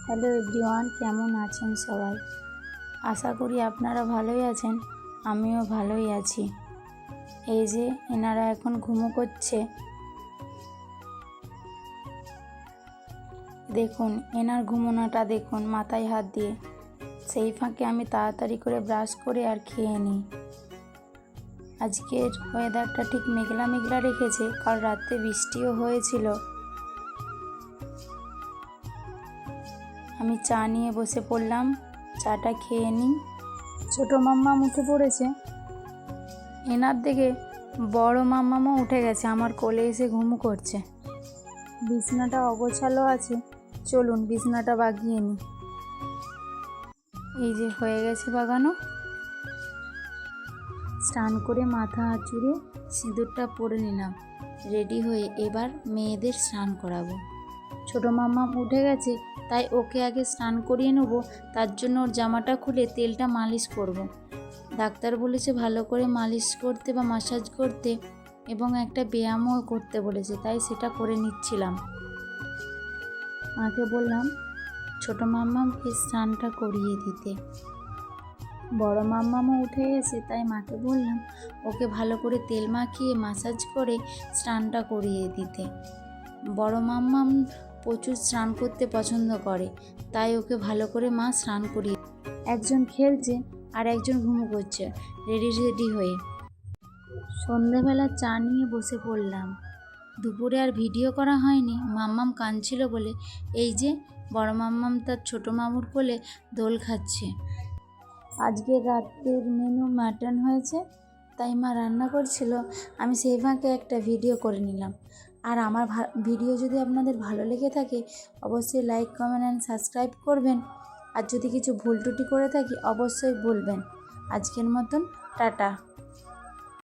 Hello everyone, কেমন আছেন সবাই? আশা করি আপনারা ভালোই আছেন, আমিও ভালোই আছি। এই যে এনারা এখন ঘুমো করছে, দেখুন এনার ঘুমোনাটা দেখুন, মাথায় হাত দিয়ে। সেই ফাঁকে আমি তাড়াতাড়ি করে ব্রাশ করে আর খেয়ে নিই। আজকের ওয়েদারটা ঠিক মেঘলা মেঘলা রেখেছে, কাল রাতে বৃষ্টিও হয়েছিল। আমি চা নিয়ে বসে পড়লাম, চাটা খেয়ে নিই। ছোটো মাম্মাম উঠে পড়েছে, এনার দিকে বড় মাম্মামও উঠে গেছে, আমার কোলে এসে ঘুমু করছে। বিছনাটা অগোছালো আছে, চলুন বিছনাটা বাগিয়ে নিই। এই যে হয়ে গেছে বাগানো। স্নান করে মাথা আঁচড়ে সিঁদুরটা পরে নিলাম, রেডি হয়ে এবার মেয়েদের স্নান করাবো। ছোটো মাম্মাম উঠে গেছে, তাই ওকে আগে স্নান করিয়ে নেব। তার জন্য ওর জামাটা খুলে তেলটা মালিশ করব। ডাক্তার বলেছে ভালো করে মালিশ করতে বা মাসাজ করতে, এবং একটা ব্যায়ামও করতে বলেছে, তাই সেটা করে নিচ্ছিলাম। মাকে বললাম ছোটো মাম্মামকে স্নানটা করিয়ে দিতে। বড় মাম্মামও উঠে গেছে, তাই মাকে বললাম ওকে ভালো করে তেল মাখিয়ে মাসাজ করে স্নানটা করিয়ে দিতে। বড় মাম্মাম প্রচুর স্নান করতে পছন্দ করে, তাই ওকে ভালো করে মা স্নান করিয়ে। একজন খেলছে আর একজন ঘুমো করছে রেডি হয়ে। সন্ধ্যাবেলা চা নিয়ে বসে পড়লাম। দুপুরে আর ভিডিও করা হয়নি, মাম্মাম কাঁদছিল বলে। এই যে বড় মাম্মাম তার ছোটো মামুর কোলে দোল খাচ্ছে। আজকের রাতের মেনু মাটন হয়েছে, তাই মা রান্না করছিল, আমি সেই ফাঁকে একটা ভিডিও করে নিলাম। আর আমার ভিডিও যদি আপনাদের ভালো লেগে থাকে অবশ্যই লাইক, কমেন্ট অ্যান্ড সাবস্ক্রাইব করবেন। আর যদি কিছু ভুল ত্রুটি করে থাকি অবশ্যই বলবেন। আজকের মতন টাটা।